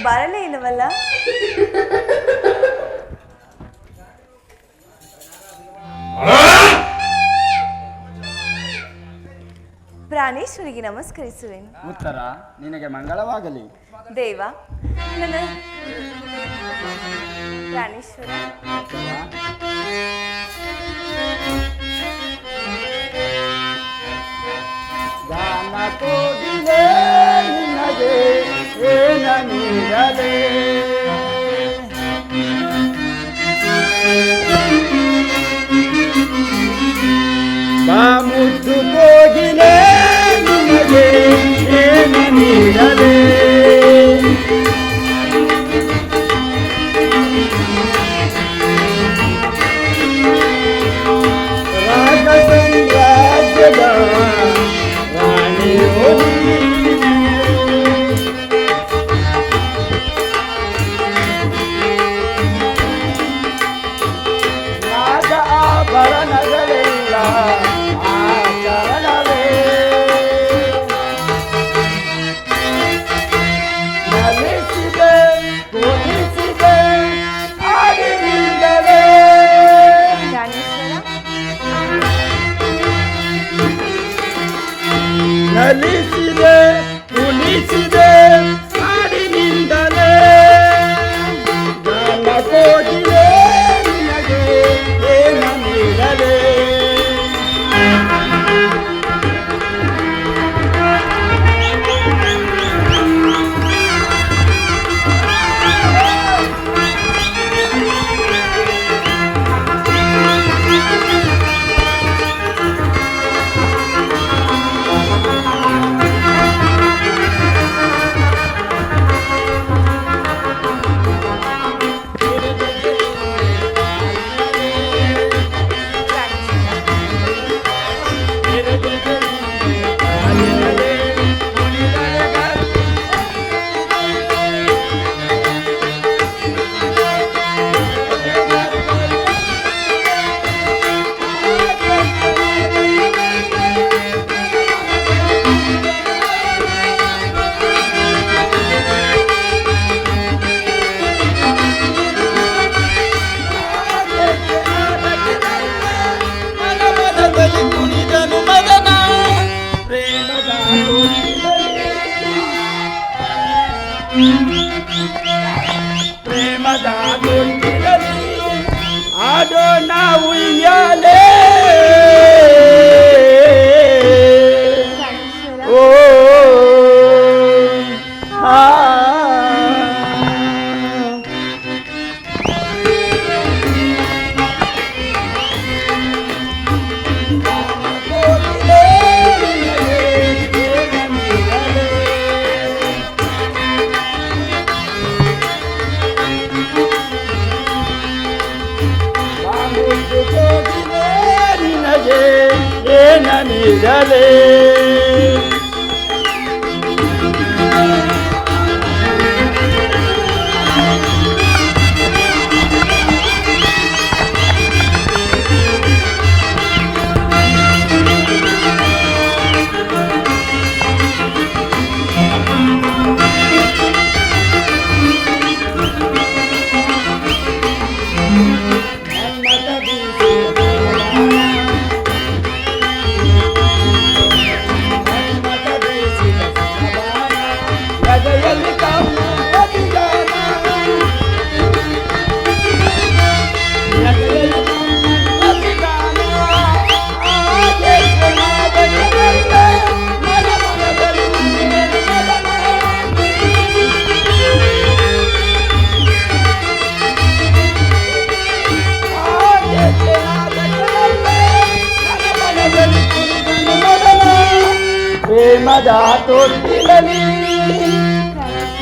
ಬರಲೇ ಇಲ್ಲವಲ್ಲ? ಪ್ರಾಣೇಶ್ವರಿಗೆ ನಮಸ್ಕರಿಸುವೆನು. ಉತ್ತರ ನಿನಗೆ ಮಂಗಳವಾಗಲಿ. ದೇವ, ನನ್ನ ಪ್ರಾಣೇಶ್ವರ ಗಾನ ಕೋಗಿಲೆ ನಿನಗೆ ಏನ ನೀಡಲೇ ಬಾ ಮುದ್ದು ಕೋಗಿಲೆ ನಿನಗೆ ಏನ ನೀಡಲೇ ರಾಗ ಸಾಮ್ರಾಜ್ಯದ ರಾಣಿ ನಾದ ಆಭರಣಗಳೆಲ್ಲ ಆಚರಣವೇ ನಲಿಸಿದೆ ಕೊಲಿಸಿದೆ ಆಡಿನಿಂದಲೇ ನಲಿಸಿದೆ ಕುಣಿಸಿದೆ ಹಾಡಿನಿಂದಲೇ ಗಾನ ಕೋಗಿಲೆ ನಿನಗೆ ಏನ ನೀಡಲೇ ಪ್ರೇಮದ ಗೊಂದಿಲಲ್ಲಿ ಆಡೋಣ ಉಯ್ಯಾಲೆ ಓ ನಿನಗೆ ಏನ ನೀಡಲೇ ಪ್ರೇಮದ ತೊಟ್ಟಿಲಲ್ಲಿ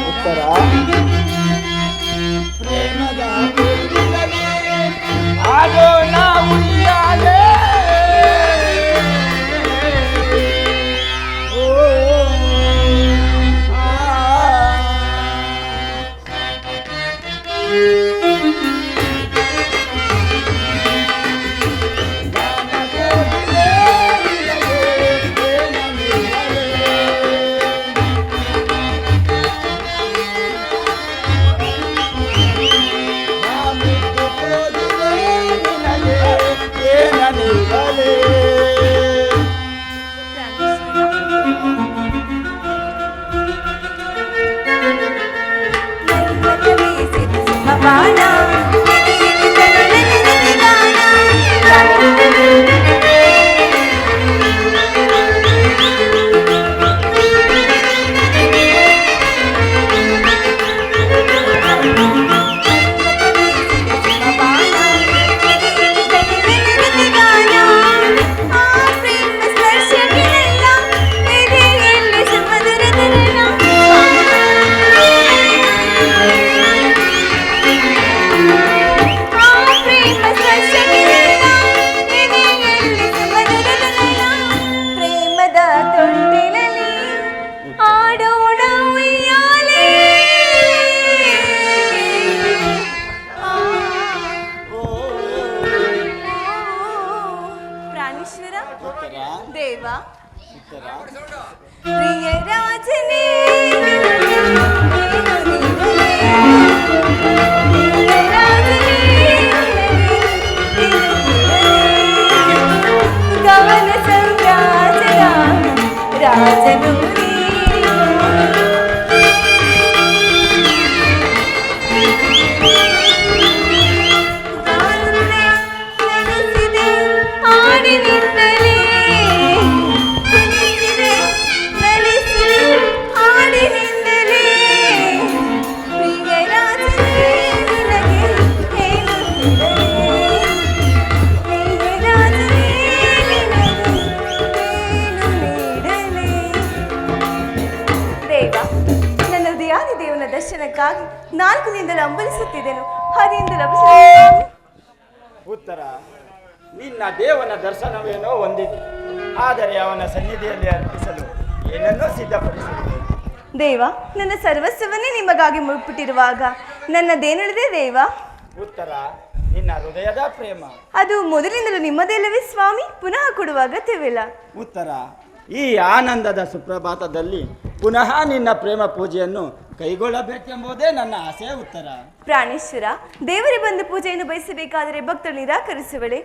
ಉತ್ತರ ಪ್ರೇಮದ ತೊಟ್ಟಿಲಲ್ಲಿ ಆಡೋಣ ಉಯ್ಯಾಲೆ ಓ ದೇವ ಉತ್ತರ ಪ್ರಿಯ ರಾಜನೇ ಗಮನ ಸಂರಾಜನ ರಾಜನು ದೇವನ ದರ್ಶನಕ್ಕಾಗಿ 4 ದಿನದಲ್ಲಿ ಹಂಬಲಿಸುತ್ತಿದ್ದೆನು ಹರಿಯಿಂದ ಲಭಿಸಿದ ಉತ್ತರ ನಿನ್ನ ದೇವನ ದರ್ಶನವೇನೋ ಹೊಂದಿದೆ, ಆದರೆ ಅವನ ಸನ್ನಿಧಿಯಲ್ಲಿ ಅರ್ಪಿಸಲು ಏನನ್ನೋ ಸಿದ್ಧಪಡಿಸಿದೆ. ದೇವ, ನನ್ನ ಸರ್ವಸ್ವವನ್ನೇ ನಿಮಗಾಗಿ ಮುಗಿಬಿಟ್ಟಿರುವಾಗ ನನ್ನದೇನಿದೆ ದೇವ? ಉತ್ತರ ನಿನ್ನ ಹೃದಯದ ಪ್ರೇಮ. ಅದು ಮೊದಲಿಂದಲೂ ನಿಮ್ಮದಲ್ಲವೇ ಸ್ವಾಮಿ? ಪುನಃ ಕೊಡುವ ಅಗತ್ಯವಿಲ್ಲ. ಉತ್ತರ ಈ ಆನಂದದ ಸುಪ್ರಭಾತದಲ್ಲಿ ಪುನಃ ನಿನ್ನ ಪ್ರೇಮ ಪೂಜೆಯನ್ನು ಕೈಗೊಳ್ಳಬೇಕೆಂಬುದೇ ನನ್ನ ಆಸೆ. ಉತ್ತರ ಪ್ರಾಣೇಶ್ವರ, ದೇವರೇ ಬಂದು ಪೂಜೆಯನ್ನು ಬಯಸಬೇಕಾದರೆ ಭಕ್ತರು ನಿರಾಕರಿಸುವಳೆ.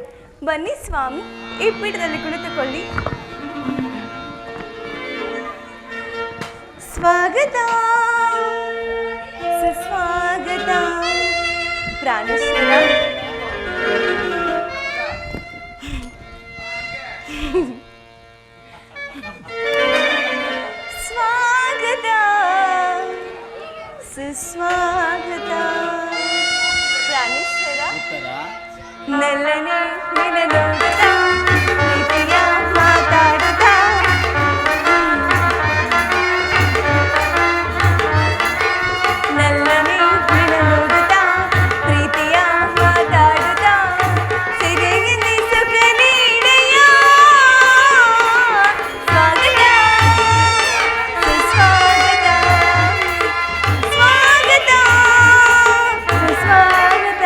ಬನ್ನಿ ಸ್ವಾಮಿ, ಈ ಪೀಠದಲ್ಲಿ ಕುಳಿತುಕೊಳ್ಳಿ. ಸ್ವಾಗತ ಸುಸ್ವಾಗತ. ಪ್ರಾಣೇಶ್ವರ, ಸ್ವಾಗತ ಸುಸ್ವಾಗತ. ಪ್ರಾಣೇಶ್ವರ, ನಲ್ಲನೆ ನಿನ್ನ ನೋಡುತ್ತಾ ಪ್ರೀತಿಯ ಮಾತಾಡುತ್ತಾ ನಲ್ಲನೆ ನಿನ್ನ ನೋಡುತ್ತಾ ಪ್ರೀತಿಯ ಮಾತಾಡುತ್ತಾ ಸಿರಿಯಲ್ಲಿ ಸುಖ ನೀಡೆಯ. ಸ್ವಾಗತ ಸುಸ್ವಾಗತ ಸ್ವಾಗತ ಸುಸ್ವಾಗತ.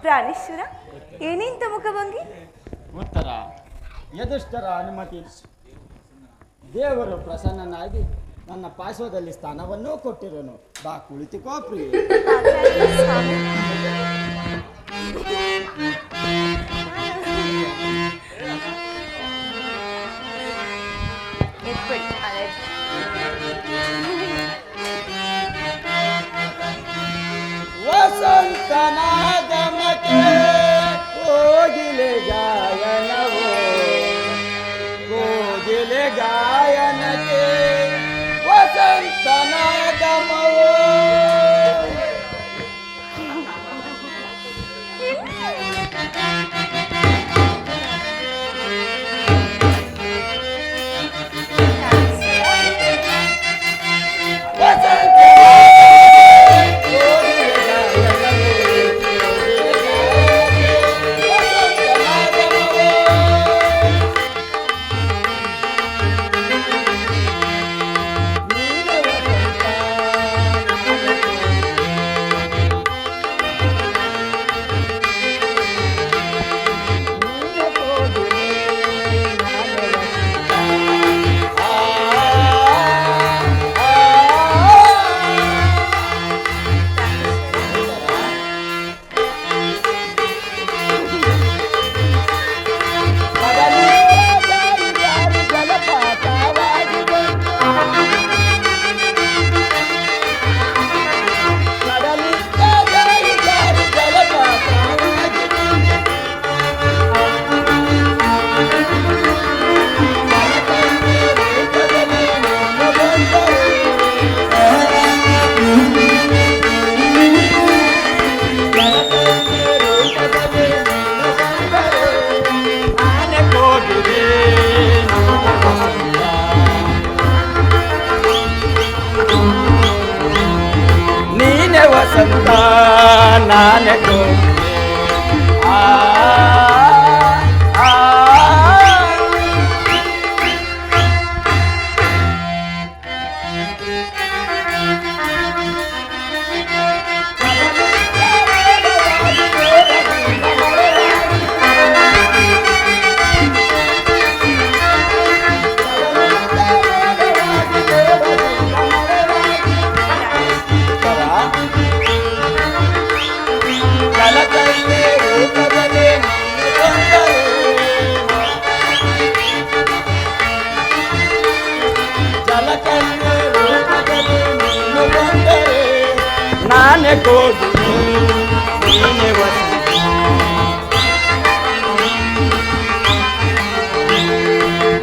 ಪ್ರಾಣೇಶ್ವರ, ಏನಿಂತ ಮುಖಭಂಗಿ? ಉತ್ತರ ಯದುಷ್ಟರ ಅನುಮತಿ ದೇವರು ಪ್ರಸನ್ನನಾಗಿ ನನ್ನ ಪಾರ್ಶ್ವದಲ್ಲಿ ಸ್ಥಾನವನ್ನೂ ಕೊಟ್ಟಿರೋನು. ಬಾ ಕುಳಿತುಕೋ ಪ್ರಿಯ. ವಸಂತನಾಗಮಕ್ಕೆ ಕೋಗಿಲೆ ಗಾಯನವೋ, ಕೋಗಿಲೆ ಗಾಯನಕ್ಕೆ ವಸಂತನಾಗಮವೋ. ನಾನೇ ಕೋಗಿಲೆ. ಆ ಆ, ಜಲಕನ್ಯೆ ರೂಪದಲ್ಲಿ ನೀನು ಬಂದರೆ, ಜಲಕನ್ಯೆ ರೂಪದಲ್ಲಿ ನೀನು ಬಂದರೆ, ನಾನೇ ಕೋಗಿಲೆ ನೀನೇ ವಸಂತ.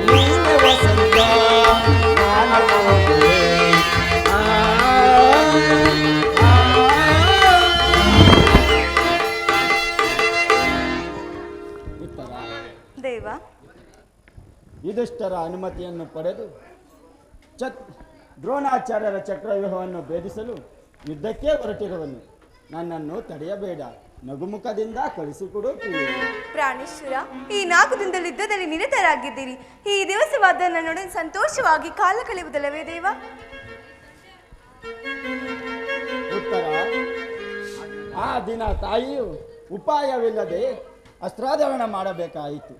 ನೀನೇ ವಸಂತ ನಾನೇ ಕೋಗಿಲೆ. ಆ, ಆ, ಉತ್ತರ. ದೇವ, ಯುಧಿಷ್ಠರ ಅನುಮತಿಯನ್ನು ಪಡೆದು ದ್ರೋಣಾಚಾರ್ಯರ ಚಕ್ರವ್ಯೂಹವನ್ನು ಭೇದಿಸಲು ಯುದ್ಧಕ್ಕೆ ಹೊರಟಿರುವನು. ನನ್ನನ್ನು ತಡೆಯಬೇಡ, ನಗುಮುಖದಿಂದ ಕಳಿಸಿಕೊಡು ಪ್ರಿಯೆ. ಪ್ರಾಣೇಶ್ವರ, ಈ 4 ದಿನದಲ್ಲಿ ಯುದ್ಧದಲ್ಲಿ ನಿರತರಾಗಿದ್ದೀರಿ. ಈ ದಿವಸವಾದ ನನ್ನೊಡನೆ ಸಂತೋಷವಾಗಿ ಕಾಲ ಕಳೆಯುವುದಲ್ಲವೇ ದೇವ? ಉತ್ತರ. ಆ ದಿನ ತಾಯಿಯು ಉಪಾಯವಿಲ್ಲದೆ ಅಸ್ತ್ರಾಧಾರಣ ಮಾಡಬೇಕಾಯಿತು.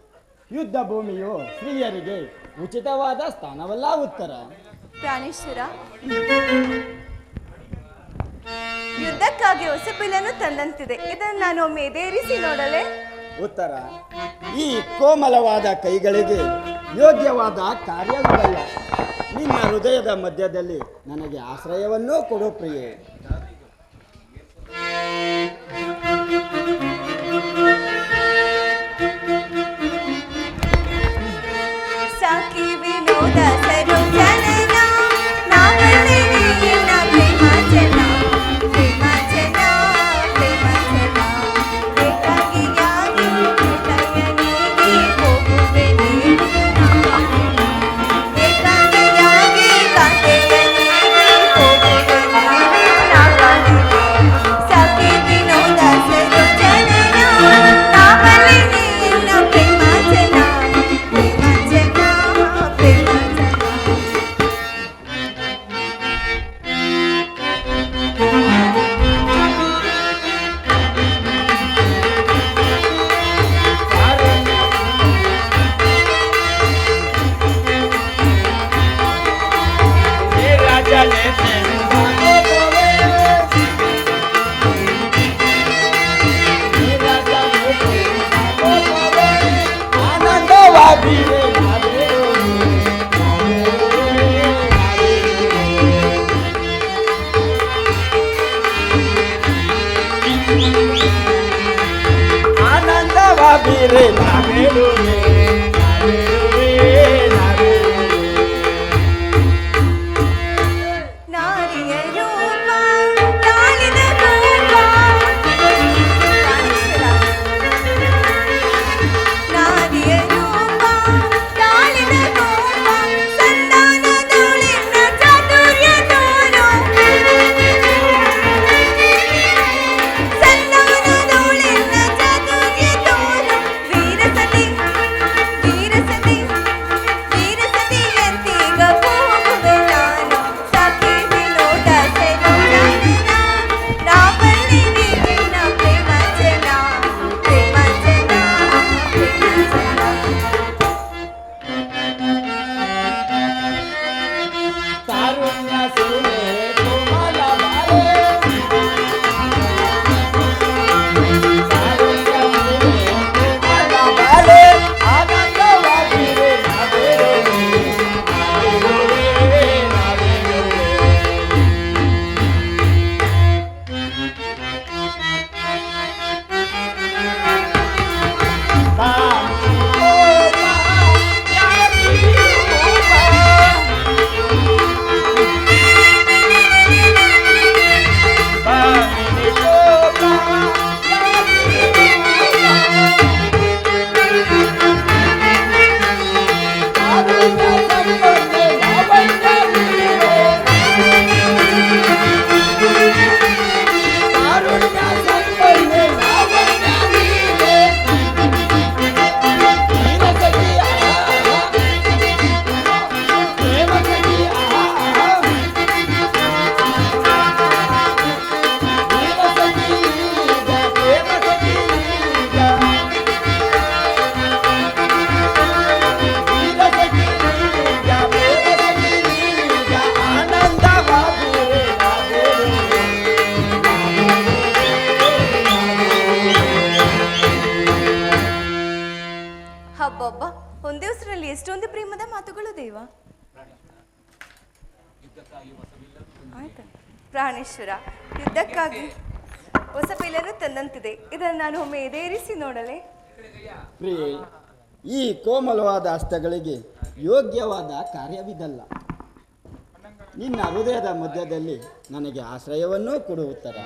ಯುದ್ಧ ಭೂಮಿಯು ಸ್ತ್ರೀಯರಿಗೆ ಉಚಿತವಾದ ಸ್ಥಾನವಲ್ಲ ಉತ್ತರ. ಪ್ರಾಣೇಶ್ವರ, ಯುದ್ಧಕ್ಕಾಗಿ ಹೊಸಪಿಲ್ಲನ್ನು ತಂದಂತಿದೆ. ಇದನ್ನು ನಾನು ಒಮ್ಮೆ ಎದೇರಿಸಿ ನೋಡಲೇ? ಉತ್ತರ. ಈ ಕೋಮಲವಾದ ಕೈಗಳಿಗೆ ಯೋಗ್ಯವಾದ ಕಾರ್ಯವಿಲ್ಲ. ನಿನ್ನ ಹೃದಯದ ಮಧ್ಯದಲ್ಲಿ ನನಗೆ ಆಶ್ರಯವನ್ನೂ ಕೊಡು ಪ್ರಿಯೆ. ಸಾಕಿ ವಿನೋದ ಸರೋಜನನ ನಾವಲ್ಲಿ ನಿನ್ನ ಪ್ರೇಮಾಂಜನ, ಪ್ರೇಮಾಂಜನ, ಪ್ರೇಮಾಂಜನ. ಏಕಾಂಗಿಯಾಗಿ ಕೈಯನಿಗೆ ಹೋಗುವೆ ನೀನು ನಾವಲ್ಲಿ. ಏಕಾಂಗಿಯಾಗಿ ಕಾಂತೆಯನಿಗೆ ಹೋಗುವೆ ನೀನು ನಾವಲ್ಲಿ. ಪ್ರಾಣೇಶ್ವರ, ಯುದ್ಧಕ್ಕಾಗಿ ಹೊಸ ಬೇಲನ್ನು ತಂದಂತಿದೆ. ಇದನ್ನು ನಾನು ಒಮ್ಮೆ ಎದೇರಿಸಿ ನೋಡಲೇ? ಪ್ರಿಯೆ, ಈ ಕೋಮಲವಾದ ಹಸ್ತಗಳಿಗೆ ಯೋಗ್ಯವಾದ ಕಾರ್ಯವಿದಲ್ಲ. ನಿನ್ನ ಹೃದಯದ ಮಧ್ಯದಲ್ಲಿ ನನಗೆ ಆಶ್ರಯವನ್ನೂ ಕೊಡುತ್ತರ.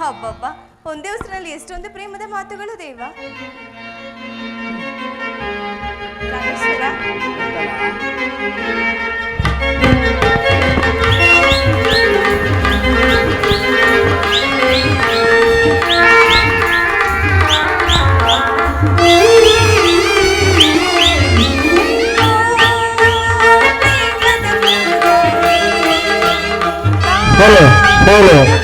ಹಬ್ಬಬ್ಬ, ಒಂದೇ ಹೊಸರಲ್ಲಿ ಎಷ್ಟೊಂದು ಪ್ರೇಮದ ಮಾತುಗಳು ದೇವ. ಪ್ರಾಣೇಶ್ವರ, Follow.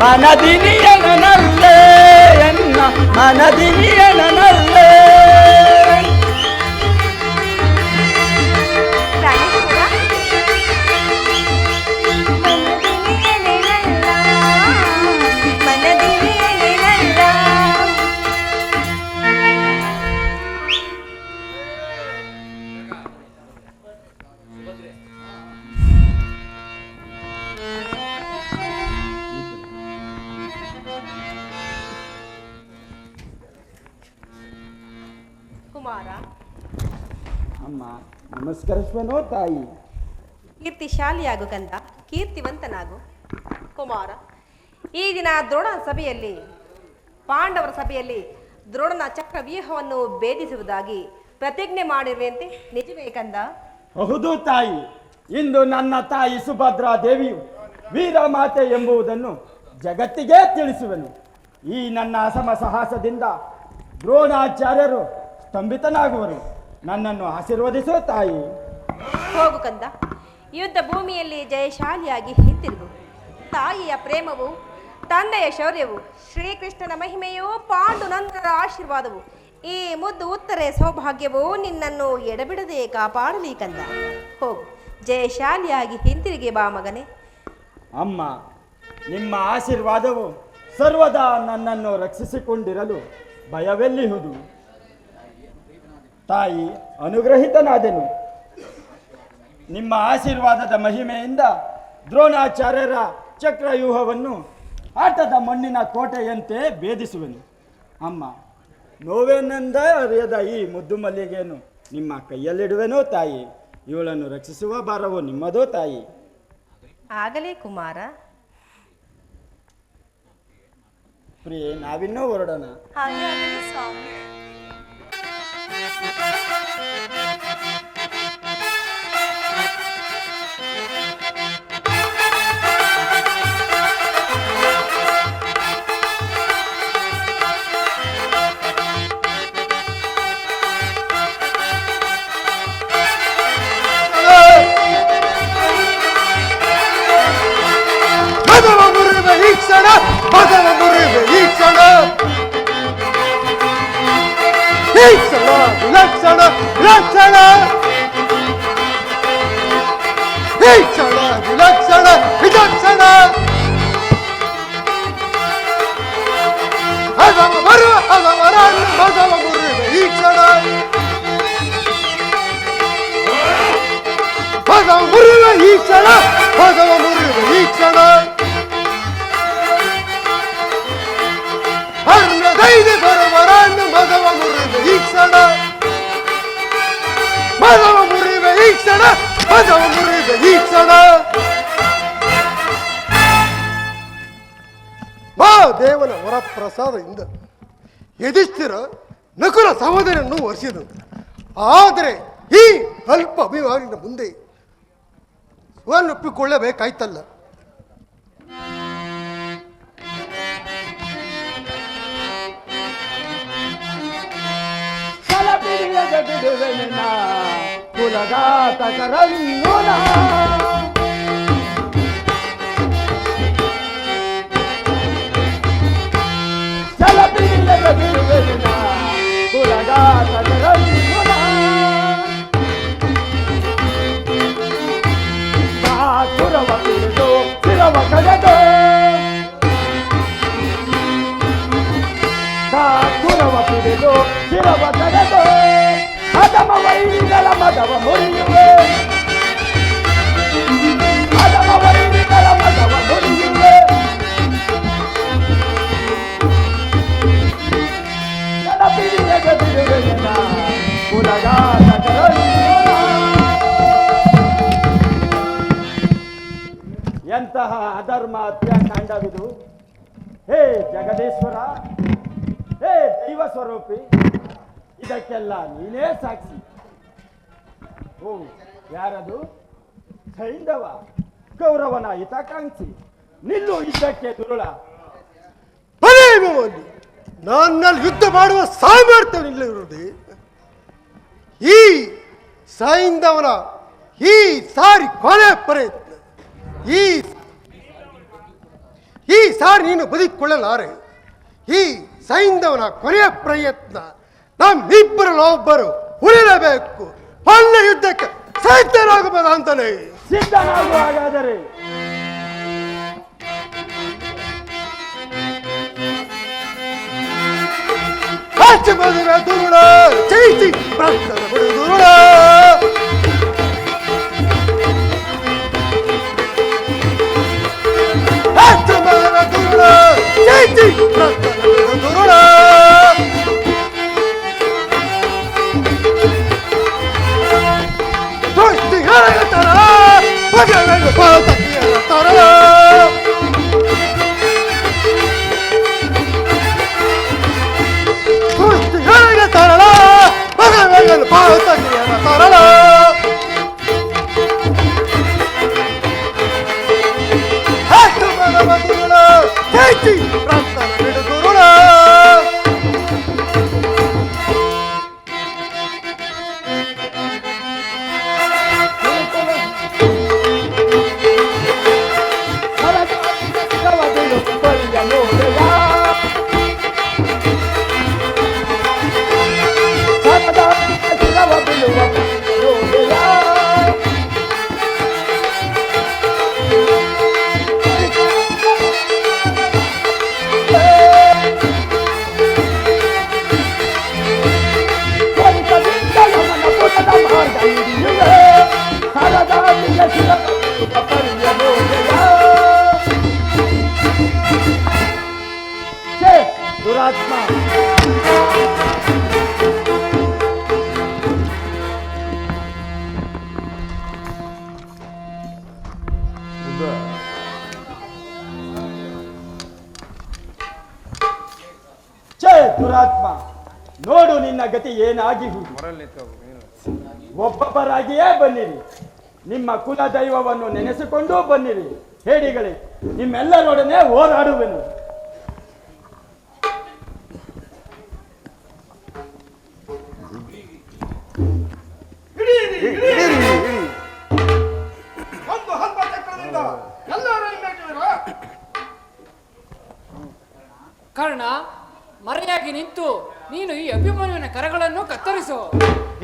ಮನದಿನಿಯನಲ್ಲೇ ಎನ್ನ ಮನದಿನಿಯನಲ್ಲೇ. ಪ್ರಾಣೇಶ್ವರ, ಮನದಿನಿಯೇನಲ್ಲ. ಕುಮಾರ, ಅಮ್ಮ ನಮಸ್ಕರಿಸುವನೋ ತಾಯಿ. ಕೀರ್ತಿಶಾಲಿಯಾಗು ಕಂದ, ಕೀರ್ತಿವಂತನಾಗು. ಕುಮಾರ, ಈ ದಿನ ದ್ರೋಣನ ಸಭೆಯಲ್ಲಿ, ಪಾಂಡವರ ಸಭೆಯಲ್ಲಿ ದ್ರೋಣನ ಚಕ್ರವ್ಯೂಹವನ್ನು ಭೇದಿಸುವುದಾಗಿ ಪ್ರತಿಜ್ಞೆ ಮಾಡಿರುವಂತೆ ನಿಜವೇ ಕಂದ? ಹೌದು ತಾಯಿ. ಇಂದು ನನ್ನ ತಾಯಿ ಸುಭದ್ರಾ ದೇವಿಯು ವೀರಮಾತೆ ಎಂಬುದನ್ನು ಜಗತ್ತಿಗೆ ತಿಳಿಸುವೆನು. ಈ ನನ್ನ ಅಸಮ ಸಾಹಸದಿಂದ ದ್ರೋಣಾಚಾರ್ಯರು ಸ್ತಂಭಿತನಾಗುವರು. ನನ್ನನ್ನು ಆಶೀರ್ವದಿಸೋ ತಾಯಿ. ಹೋಗು ಕಂದ, ಯುದ್ಧ ಭೂಮಿಯಲ್ಲಿ ಜಯಶಾಲಿಯಾಗಿ ಹಿಂತಿರುಗು. ತಾಯಿಯ ಪ್ರೇಮವು, ತಂದೆಯ ಶೌರ್ಯವು, ಶ್ರೀಕೃಷ್ಣನ ಮಹಿಮೆಯು, ಪಾಂಡುನಂದರ ಆಶೀರ್ವಾದವು, ಈ ಮುದ್ದು ಉತ್ತರೆ ಸೌಭಾಗ್ಯವು ನಿನ್ನನ್ನು ಎಡಬಿಡದೆ ಕಾಪಾಡಲಿ ಕಂದ. ಹೋಗು, ಜಯಶಾಲಿಯಾಗಿ ಹಿಂತಿರುಗಿ ಬಾ ಮಗನೇ. ಅಮ್ಮ, ನಿಮ್ಮ ಆಶೀರ್ವಾದವು ಸರ್ವದಾ ನನ್ನನ್ನು ರಕ್ಷಿಸಿಕೊಂಡಿರಲು ಭಯವೆಲ್ಲಿಹುದು. ತಾಯಿ, ಅನುಗ್ರಹಿತನಾದೆನು. ನಿಮ್ಮ ಆಶೀರ್ವಾದದ ಮಹಿಮೆಯಿಂದ ದ್ರೋಣಾಚಾರ್ಯರ ಚಕ್ರವ್ಯೂಹವನ್ನು ಆಟದ ಮಣ್ಣಿನ ಕೋಟೆಯಂತೆ ಭೇದಿಸುವೆನು. ಅಮ್ಮ, ನೋವೇನೆಂದ ಅರಿಯದ ಈ ಮುದ್ದು ಮಲ್ಲಿಗೆಯನ್ನು ನಿಮ್ಮ ಕೈಯಲ್ಲಿಡುವೆನೋ ತಾಯಿ. ಇವಳನ್ನು ರಕ್ಷಿಸುವ ಭಾರವು ನಿಮ್ಮದೋ ತಾಯಿ. ಆಗಲೇ ಕುಮಾರ. ಪ್ರಿಯೆ, ನಾವಿನ್ನೂ ಹೊರಡೋಣ. ಹಾಗೆ ಆಗಲಿ ಸ್ವಾಮಿ. ಪದವ ಮುರಿವೆ ಈ ಕ್ಷಣ, ಪದವ ಮುರಿವೆ ಈ ಕ್ಷಣ, ಈ ಕ್ಷಣ ವಿಲಕ್ಷಣ ವಿಲಕ್ಷಣ, ಈ ಕ್ಷಣ ವಿಲಕ್ಷಣ ವಿಲಕ್ಷಣ. ಪದವ ಬರುವ ಪದವರನ್ನು ಪದವ ಮುರಿವೆ ಈ ಕ್ಷಣ, ಪದವ ಮುರಿವೆ ಈ ಕ್ಷಣ, ಪದವ ಮುರಿವೆ ಈ ಕ್ಷಣ. ಹರ್ಣದೈದೆ ಬರುವರನ್ನು ಮದವ ಮುರಿವೆ ಈ ಕ್ಷಣ, ಮದವ ಮುರಿವೆ ಈ ಕ್ಷಣ, ಮದವ ಮುರಿವೆ ಈ ಕ್ಷಣ. ಮಹಾದೇವನ ವರಪ್ರಸಾದದಿಂದ ಯಧಿಷ್ಠಿರ ನಕುಲ ಸಹೋದರನ್ನು ವರ್ಷಿದನು. ಆದರೆ ಈ ಅಲ್ಪ ಅಭಿಮಾನಿನ ಮುಂದೆ ಒಪ್ಪಿಕೊಳ್ಳಬೇಕಾಯ್ತಲ್ಲ. ಕುಲಘಾತಕರನ್ನು ಛಲಬಿಲ್ಲದ ಬಿಡುವೆನ ಕುಲಘಾತಕರನ್ನು ಕುರವ ಕುರಿದು ಶಿರವ ಕಡೆದು ಕುರವ ಕುರಿದು ಶಿರವ ಕಡೆದು ಅದಮ ವೈರಿಗಳ ಮದವ ಮುರಿಯುವೆ, ಅದಮ ವೈರಿಗಳ ಮದವ ಮುರಿಯುವೆ. ಬಿಡಿಯದ ಬಿಡುವೆನ ಕುಲಘಾತಕರನ್ನು. ಎಂತಹ ಅಧರ್ಮ ಹತ್ಯಾಕಾಂಡವಿದು! ಹೇ ಜಗದೀಶ್ವರ, ಹೇ ದೈವ ಸ್ವರೂಪಿ, ಇದಕ್ಕೆಲ್ಲ ನೀನೇ ಸಾಕ್ಷಿ. ಓ, ಯಾರದು? ಸೈಂಧವ, ಕೌರವನ ಹಿತಾಕಾಂಕ್ಷಿ. ನಿಲ್ಲು ಇದ್ದಕ್ಕೆ ದುರುಳ. ನನ್ನಲ್ಲಿ ಯುದ್ಧ ಮಾಡುವ ಸಾಮರ್ಥ್ಯವಿಲ್ಲ ಇರುವುದೇ. ಈ ಸೈಂಧವನ ಈ ಸಾರಿ ಕೊನೆ ಪ್ರಯತ್ನ, ಈ ಸಾರಿ ನೀನು ಬದುಕಿಕೊಳ್ಳಲಾರೆ. ಈ ಸೈಂಧವನ ಕೊನೆಯ ಪ್ರಯತ್ನ ನಮ್ಮಿಬ್ಬರಲ್ಲಿ ಒಬ್ಬರು ಉಳಿಯಲೇಬೇಕು. ಒಳ್ಳೆ ಯುದ್ಧಕ್ಕೆ ಸಿದ್ಧರಾಗಬಹುದಂತಾನೆ. ಸಿದ್ಧನಾಗುವ ಹಾಗಾದರೆ ಮದುವೆ ದುರುಳ ಚೈತಿ ಪ್ರಾರ್ಥನ ದುರುಳ ಮದುವೆ ದುರುಳ ಚೈತಿ ಪ್ರಾರ್ಥನ ದುರುಳ ತರ ತರಳ ತರಳ ತರಳ ದುರಾತ್ಮ. ಛೇ ದುರಾತ್ಮ, ನೋಡು ನಿನ್ನ ಗತಿ ಏನಾಗಿಹುದು. ಒಬ್ಬೊಬ್ಬರಾಗಿಯೇ ಬನ್ನಿರಿ, ನಿಮ್ಮ ಕುಲ ದೈವವನ್ನು ನೆನೆಸಿಕೊಂಡು ಬನ್ನಿರಿ. ಹೇಡಿಗಳೇ, ನಿಮ್ಮೆಲ್ಲರೊಡನೆ ಹೋರಾಡುವೆನು. ಕರ್ಣ, ಮರೆಯಾಗಿ ನಿಂತು ನೀನು ಈ ಅಭಿಮನ್ಯುವಿನ ಕರಗಳನ್ನು ಕತ್ತರಿಸು.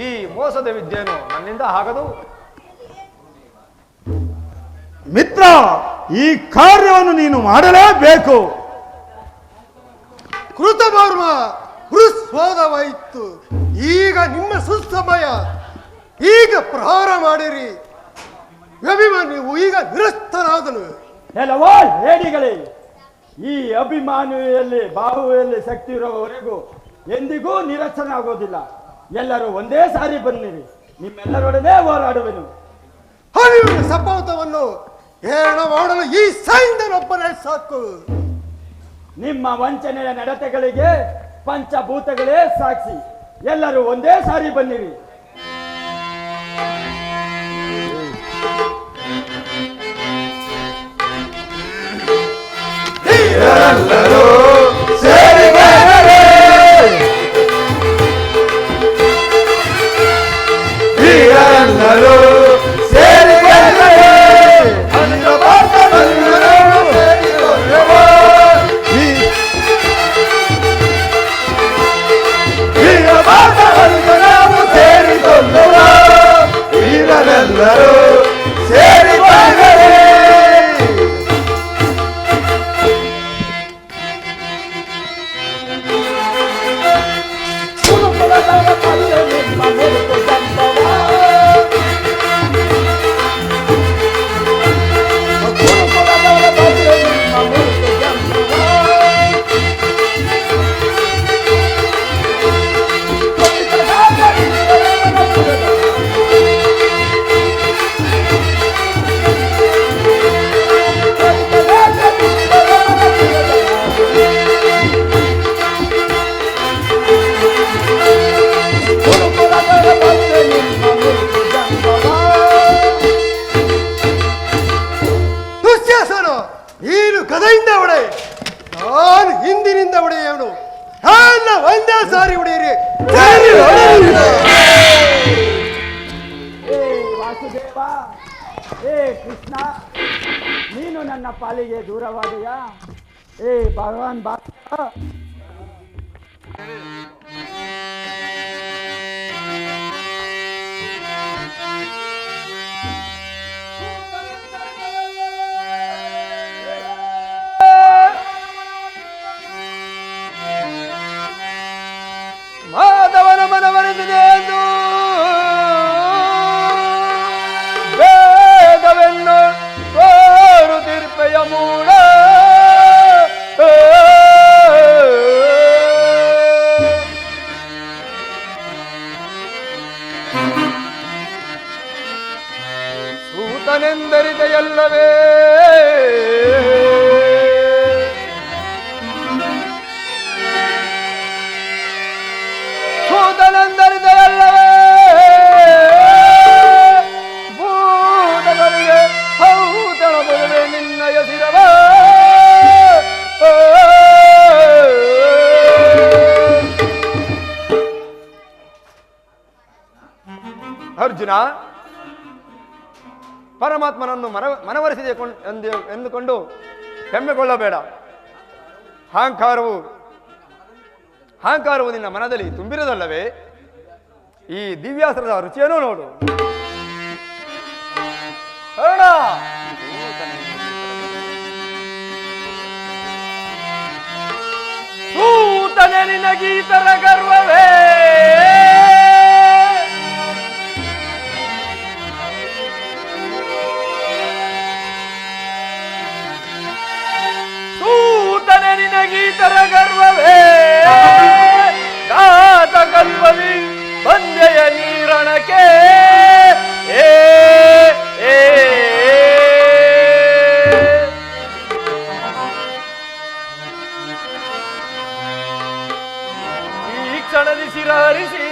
ಈ ಮೋಸದ ವಿದ್ಯೆಯನ್ನು ನನ್ನಿಂದ ಆಗದು. ಮಿತ್ರ, ಈ ಕಾರ್ಯವನ್ನು ನೀನು ಮಾಡಲೇಬೇಕು. ಕೃತಮರ್ಮ ಹೃಸ್ವಾದವಾಯಿತು. ಈಗ ನಿಮ್ಮ ಸುಸಮಯ. ಈಗ ಪ್ರಹಾರ ಮಾಡಿರಿ. ಅಭಿಮನ್ಯು ಈಗ ನಿರಸ್ತನಾದನು. ಎಲ್ಲವೋ ಹೇಡಿಗಳೇ, ಈ ಅಭಿಮಾನಿಯಲ್ಲಿ ಬಾಹುವಿಯಲ್ಲಿ ಶಕ್ತಿ ಇರುವವರೆಗೂ ಎಂದಿಗೂ ನಿರಸನಾಗೋದಿಲ್ಲ. ಎಲ್ಲರೂ ಒಂದೇ ಸಾರಿ ಬನ್ನಿರಿ, ನಿಮ್ಮೆಲ್ಲರೊಡನೆ ಹೋರಾಡುವೆನು. ಅಭಿಮನ್ಯು ಸಪೋತವನ್ನು ಹೇಳ ಮಾಡಲು ಈ ಸೈನ್ಯನೊಬ್ಬನೇ ಸಾಕು. ನಿಮ್ಮ ವಂಚನೆಯ ನಡತೆಗಳಿಗೆ ಪಂಚಭೂತಗಳೇ ಸಾಕ್ಷಿ. ಎಲ್ಲರೂ ಒಂದೇ ಸಾರಿ ಬನ್ನಿರಿ. ಎಲ್ಲರೂ ಸೇರಿ ಬನ್ನಿರಿ. ಎಲ್ಲರೂ ಸೇರಿ ಬನ್ನಿರಿ. ಅನಿಲ ಭಾರತವೆಲ್ಲರೂ ಸೇರಿಕೊಳ್ಳುವ. ವೀರ ಭಾರತವೆಲ್ಲರೂ ಸೇರಿಕೊಳ್ಳುವ. ವೀರರೆಲ್ಲರೂ ಸೇರಿ ಬನ್ನಿರಿ. ನೀನು ಗದೆಯಿಂದ ಹೊಡೆ, ನಾನು ಹಿಂದಿನಿಂದ ಹೊಡೆಯವನು. ಎಲ್ಲ ಒಂದೇ ಸಾರಿ ಹೊಡೆಯಿರಿ. ಏ ವಾಸುದೇವ, ಏ ಕೃಷ್ಣ, ನೀನು ನನ್ನ ಪಾಲಿಗೆ ದೂರವಾದೆಯಾ? ಏ ಭಗವಾನ್ ಬಾ. ಮಾಧವನ ಮನವರಿದಿದೆ ಎಂದು ವೇದವೆನ್ನು ತೋರುತ್ತಿರ್ಪೆಯ ಮೂಡ ಸೂತನೆಂದರಿದೆಯಲ್ಲವೇ ಭೂತನೆಂದರಿದೆಯಲ್ಲವೇ ಭೂತಗಳಿಗೆ ಹೌತಣ ಬರುವೆ ನಿನ್ನಯ ಶಿರವ ಅರ್ಜುನ, ಪರಮಾತ್ಮನನ್ನು ಮನವರಿಸಿದೆ ಎಂದುಕೊಂಡು ಹೆಮ್ಮೆಗೊಳ್ಳಬೇಡ. ಅಹಂಕಾರವು ನಿನ್ನ ಮನದಲ್ಲಿ ತುಂಬಿರದಲ್ಲವೇ? ಈ ದಿವ್ಯಾಸ್ತ್ರದ ರುಚಿಯನ್ನು ನೋಡು. ಕರ್ಣ, ಸೂತನೆ ನಿನ್ನ ಗೀತರ ಗರ್ವವೇ ಗೀತರ ಗರ್ವವೇ ಗಾತ ಕಲ್ಪವಿ ಬಂದೆಯ ನೀರಣಕ್ಕೆ ಈ ಕ್ಷಣದಿ ಶಿರಹರಿಸಿ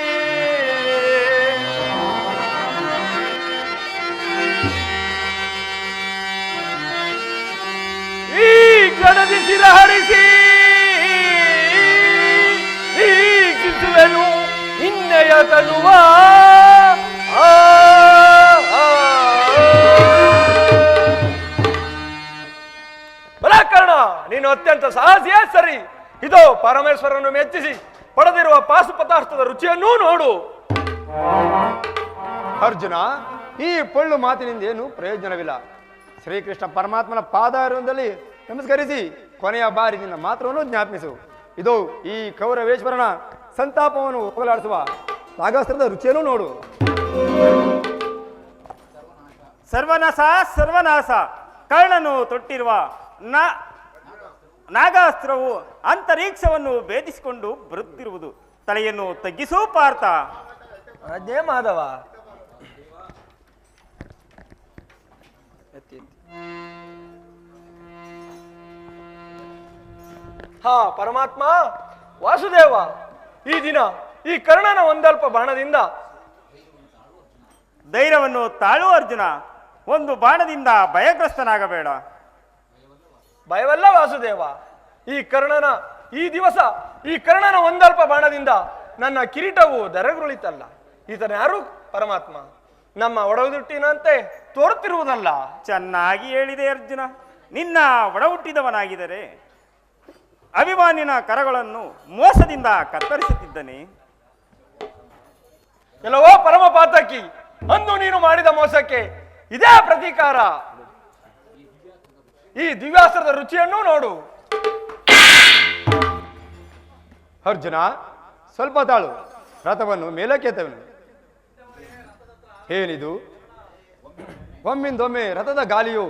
ಶಿರಹರಿಸಿ ಈಕ್ಷಿಸುವೆನು ನಿನ್ನೆಯ ತನುವ. ಬಲಾಕರ್ಣ, ನೀನು ಅತ್ಯಂತ ಸಾಹಸಿಯೇ ಸರಿ. ಇದು ಪರಮೇಶ್ವರನ್ನು ಮೆಚ್ಚಿಸಿ ಪಡೆದಿರುವ ಪಾಶುಪದಾರ್ಥದ ರುಚಿಯನ್ನೂ ನೋಡು. ಅರ್ಜುನ, ಈ ಪೊಳ್ಳು ಮಾತಿನಿಂದ ಏನು ಪ್ರಯೋಜನವಿಲ್ಲ. ಶ್ರೀಕೃಷ್ಣ ಪರಮಾತ್ಮನ ಪಾದಾರದಲ್ಲಿ ನಮಸ್ಕರಿಸಿ ಕೊನೆಯ ಬಾರಿ ನಿನ್ನ ಮಾತ್ರವನ್ನು ಜ್ಞಾಪಿಸು. ಇದು ಈ ಕೌರವೇಶ್ವರನ ಸಂತಾಪವನ್ನು ಹೋಗಲಾಡಿಸುವ ನಾಗಾಸ್ತ್ರದ ರುಚಿಯನ್ನು ನೋಡು. ಸರ್ವನಾಶ ಸರ್ವನಾಶ. ಕರ್ಣನು ತೊಟ್ಟಿರುವ ನಾಗಾಸ್ತ್ರವು ಅಂತರಿಕ್ಷವನ್ನು ಭೇದಿಸಿಕೊಂಡು ಬರುತ್ತಿರುವುದು. ತಲೆಯನ್ನು ತಗ್ಗಿಸು ಪಾರ್ಥ. ಅದೇ ಮಾಧವ. ಹಾ ಪರಮಾತ್ಮ ವಾಸುದೇವ, ಈ ದಿನ ಈ ಕರ್ಣನ ಒಂದಲ್ಪ ಬಾಣದಿಂದ ಧೈರ್ಯವನ್ನು ತಾಳು ಅರ್ಜುನ. ಒಂದು ಬಾಣದಿಂದ ಭಯಗ್ರಸ್ತನಾಗಬೇಡ. ಭಯವಲ್ಲ ವಾಸುದೇವ. ಈ ದಿವಸ ಈ ಕರ್ಣನ ಒಂದಲ್ಪ ಬಾಣದಿಂದ ನನ್ನ ಕಿರೀಟವು ದರಗುರುಳಿತಲ್ಲ. ಈತನ್ಯಾರು ಪರಮಾತ್ಮ? ನಮ್ಮ ಒಡಹುಟ್ಟಿನಂತೆ ತೋರುತ್ತಿರುವುದಲ್ಲ. ಚೆನ್ನಾಗಿ ಹೇಳಿದೆ ಅರ್ಜುನ. ನಿನ್ನ ಒಡಹುಟ್ಟಿದವನಾಗಿದ್ದರೆ ಅಭಿಮಾನಿನ ಕರಗಳನ್ನು ಮೋಸದಿಂದ ಕತ್ತರಿಸುತ್ತಿದ್ದನೆ. ಕೆಲವೋ ಪರಮ ಪಾತಕಿ, ಅಂದು ನೀನು ಮಾಡಿದ ಮೋಸಕ್ಕೆ ಇದೇ ಪ್ರತೀಕಾರ. ಈ ದಿವ್ಯಾಸ್ತ್ರದ ರುಚಿಯನ್ನು ನೋಡು. ಅರ್ಜುನ, ಸ್ವಲ್ಪ ತಾಳು. ರಥವನ್ನು ಮೇಲಕ್ಕೆತ್ತವನು. ಏನಿದು? ಒಮ್ಮಿಂದೊಮ್ಮೆ ರಥದ ಗಾಲಿಯು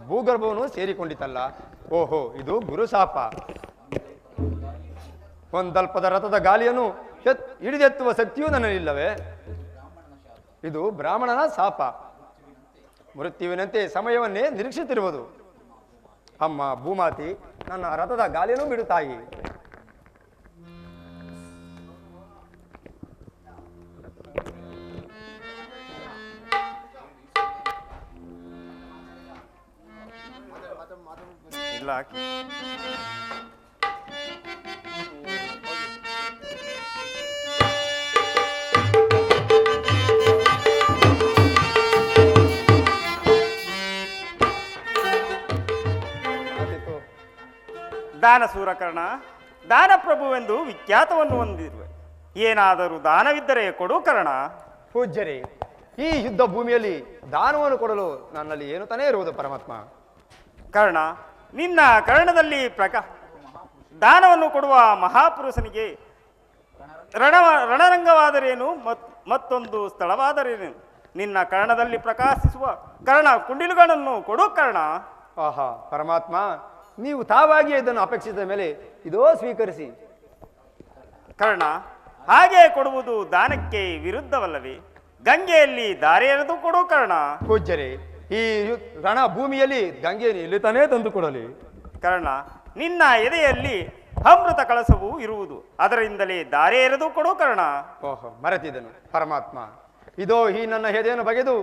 ಭೂಗರ್ಭವನ್ನು ಸೇರಿಕೊಂಡಿತಲ್ಲ. ಓಹೋ, ಇದು ಗುರುಶಾಪ. ಒಂದಲ್ಪದ ರಥದ ಗಾಲಿಯನ್ನು ಹಿಡಿದೆತ್ತುವ ಶಕ್ತಿಯೂ ನನ್ನಲ್ಲಿಲ್ಲವೇ? ಇದು ಬ್ರಾಹ್ಮಣನ ಶಾಪ. ಮೃತ್ಯುವಿನಂತೆ ಸಮಯವನ್ನೇ ನಿರೀಕ್ಷಿಸುತ್ತಿರುವುದು. ಅಮ್ಮ ಭೂಮಾತಿ, ನನ್ನ ರಥದ ಗಾಲಿಯನ್ನು ಬಿಡುತ್ತಾಯಿ. ಇಲ್ಲ. ದಾನಸೂರ ಕರ್ಣ, ದಾನಪ್ರಭುವೆಂದು ವಿಖ್ಯಾತವನ್ನು ಹೊಂದಿರುವೆ. ಏನಾದರೂ ದಾನವಿದ್ದರೆ ಕೊಡು ಕರ್ಣ. ಪೂಜ್ಯರೇ, ಈ ಯುದ್ಧ ಭೂಮಿಯಲ್ಲಿ ದಾನವನ್ನು ಕೊಡಲು ನನ್ನಲ್ಲಿ ಏನು ತಾನೇ ಇರುವುದು ಪರಮಾತ್ಮ. ಕರ್ಣ, ನಿನ್ನ ಕರ್ಣದಲ್ಲಿ ದಾನವನ್ನು ಕೊಡುವ ಮಹಾಪುರುಷನಿಗೆ ರಣರಂಗವಾದರೇನು, ಮತ್ತೊಂದು ಸ್ಥಳವಾದರೇನು? ನಿನ್ನ ಕರ್ಣದಲ್ಲಿ ಪ್ರಕಾಶಿಸುವ ಕರ್ಣ ಕುಂಡಿಲುಗಳನ್ನು ಕೊಡು ಕರ್ಣ. ಆಹಾ ಪರಮಾತ್ಮ, ನೀವು ತಾವಾಗಿಯೇ ಇದನ್ನು ಅಪೇಕ್ಷಿಸಿದ ಮೇಲೆ ಇದೋ ಸ್ವೀಕರಿಸಿ. ಕರ್ಣ, ಹಾಗೆ ಕೊಡುವುದು ದಾನಕ್ಕೆ ವಿರುದ್ಧವಲ್ಲವೇ? ಗಂಗೆಯಲ್ಲಿ ದಾರಿ ಎರೆದು ಕೊಡು ಕರ್ಣ. ಪೂಜ್ಯರೇ, ಈ ರಣ ಭೂಮಿಯಲ್ಲಿ ಗಂಗೆಯನ್ನು ಎಲ್ಲಿ ತಾನೇ ತಂದು ಕೊಡಲಿ? ಕರ್ಣ, ನಿನ್ನ ಎದೆಯಲ್ಲಿ ಅಮೃತ ಕಳಸವು ಇರುವುದು, ಅದರಿಂದಲೇ ದಾರಿ ಎರೆದು ಕೊಡು ಕರ್ಣ. ಓಹೋ, ಮರೆತಿದ್ದನು ಪರಮಾತ್ಮ. ಇದೋ ಈ ನನ್ನ ಎದೆಯನ್ನು ಬಗೆದು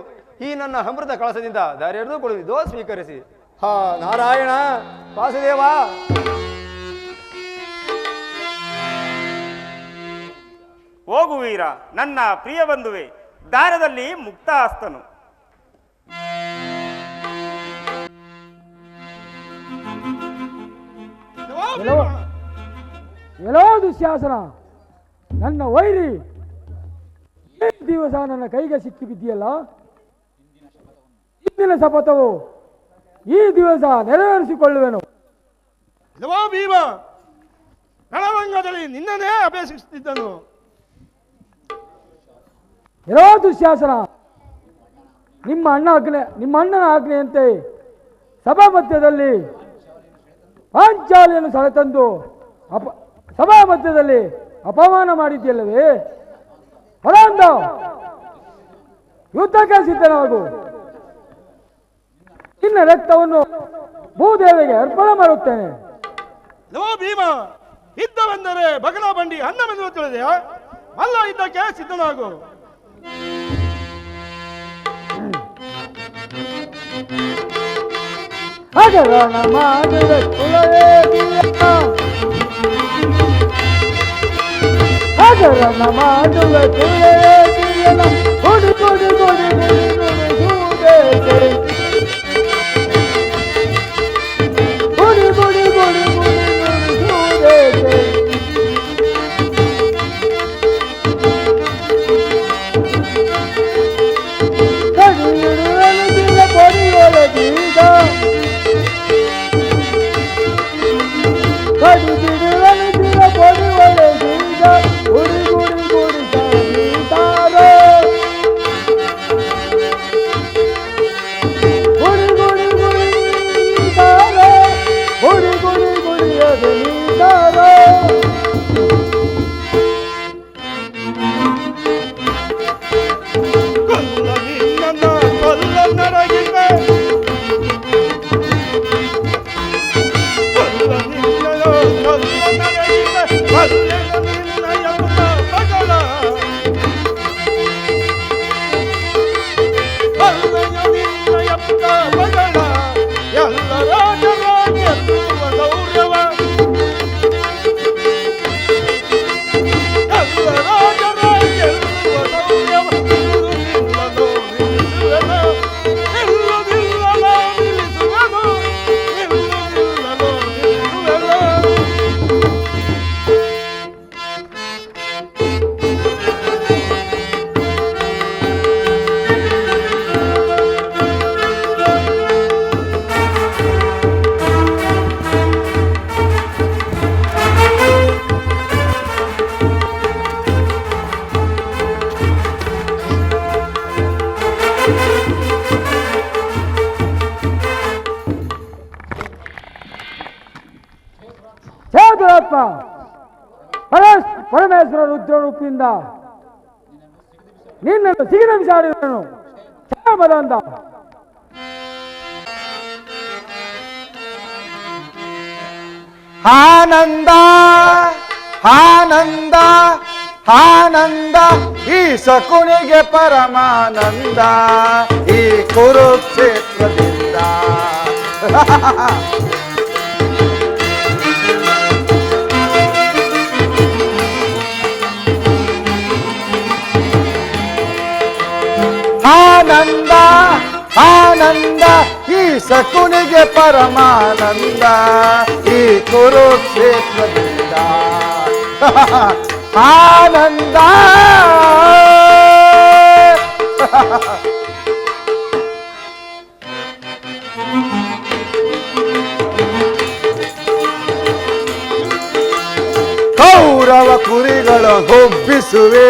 ಈ ನನ್ನ ಅಮೃತ ಕಳಸದಿಂದ ದಾರಿ ಎರೆದು ಕೊಡು, ಇದೋ ಸ್ವೀಕರಿಸಿ. ಹಾ ನಾರಾಯಣ ವಾಸುದೇವ. ಹೋಗು ವೀರ, ನನ್ನ ಪ್ರಿಯ ಬಂಧುವೆ, ದಾನದಲ್ಲಿ ಮುಕ್ತ ಹಸ್ತನು. ಎಲ್ಲೋ ದುಶ್ಯಾಸನ, ನನ್ನ ವೈರಿ ಈ ದಿವಸ ನನ್ನ ಕೈಗೆ ಸಿಕ್ಕಿ ಬಿದ್ದಿಯಲ್ಲ. ಇಂದಿನ ಶಪಥವು ಈ ದಿವಸ ನೆರವೇರಿಸಿಕೊಳ್ಳುವೆನು. ಭೀಮ, ರಣರಂಗದಲ್ಲಿ ನಿನ್ನನ್ನೇ ಅಪೇಕ್ಷಿಸುತ್ತಿದ್ದನು. ಎಲ್ಲೋ ದುಶ್ಯಾಸನ, ನಿಮ್ಮ ಅಣ್ಣನ ಆಜ್ಞೆಯಂತೆ ಸಭಾ ಮಧ್ಯದಲ್ಲಿ ಪಾಂಚಾಲಿಯನ್ನು ಸೆಳೆತಂದು ಸಭಾ ಮಧ್ಯದಲ್ಲಿ ಅಪಮಾನ ಮಾಡಿದ್ಯಲ್ಲವೇ? ಹೊರಂದ ಯುದ್ಧಕ್ಕೆ ಸಿದ್ಧನಾಗು. ನಿನ್ನ ರಕ್ತವನ್ನು ಭೂದೇವಿಗೆ ಅರ್ಪಣೆ ಮಾಡುತ್ತೇನೆ. ಭೀಮ, ಯುದ್ಧವೆಂದರೆ ಬಗಲ ಬಂಡಿ ಅನ್ನವೆಂದು ತಿಳಿದೆಯಾ? ಮಲ್ಲ ಯುದ್ಧಕ್ಕೆ ಸಿದ್ಧನಾಗು. ಹಗರಣ ಮಾಡಿದ ಹಗರಣ ಮಾಡುವ ಕುಳೆಯನ ಗುಡಿ ಗುಡಿ ಗುಡಿ ಗುಡಿ ಗುಡಿ ಗುಡಿ ಗುಡಿ ಕಡಿಯುವ ಪೊಡಿಯೊಳಗೀಗ ಕಡಿದಿಡುವ ಪೊಡಿ ಒಳಗೀಗ ಗುಡಿ ಗುಡಿ ಗುಡಿ ಸಂಗೀತಾರೋ ಗುಡಿ ಗುಡಿ ಗುಡಿ ನೀತಾರೋ ಗುಡಿ ಗುಡಿ ಗುಡಿಯದು ನೀತಾರೋ. ಪರಮೇಶ್ವರ ರುದ್ರರೂಪಿಯಿಂದ ನಿನ್ನನ್ನು ಸಿಗಿದಂಸಾಡಿದನು ಕ್ಷೇಮದಂದ. ಆನಂದ ಆನಂದ ಆನಂದ, ಈ ಶಕುನಿಗೆ ಪರಮಾನಂದ ಈ ಕುರುಕ್ಷೇತ್ರದಿಂದ. ಆನಂದ ಆನಂದ, ಈ ಶಕುನಿಗೆ ಪರಮಾನಂದ ಈ ಈ ಕುರುಕ್ಷೇತ್ರದಿಂದ ಆನಂದ ಕೌರವ ಕುರಿಗಳ ಹೊಬ್ಬಿಸುವೆ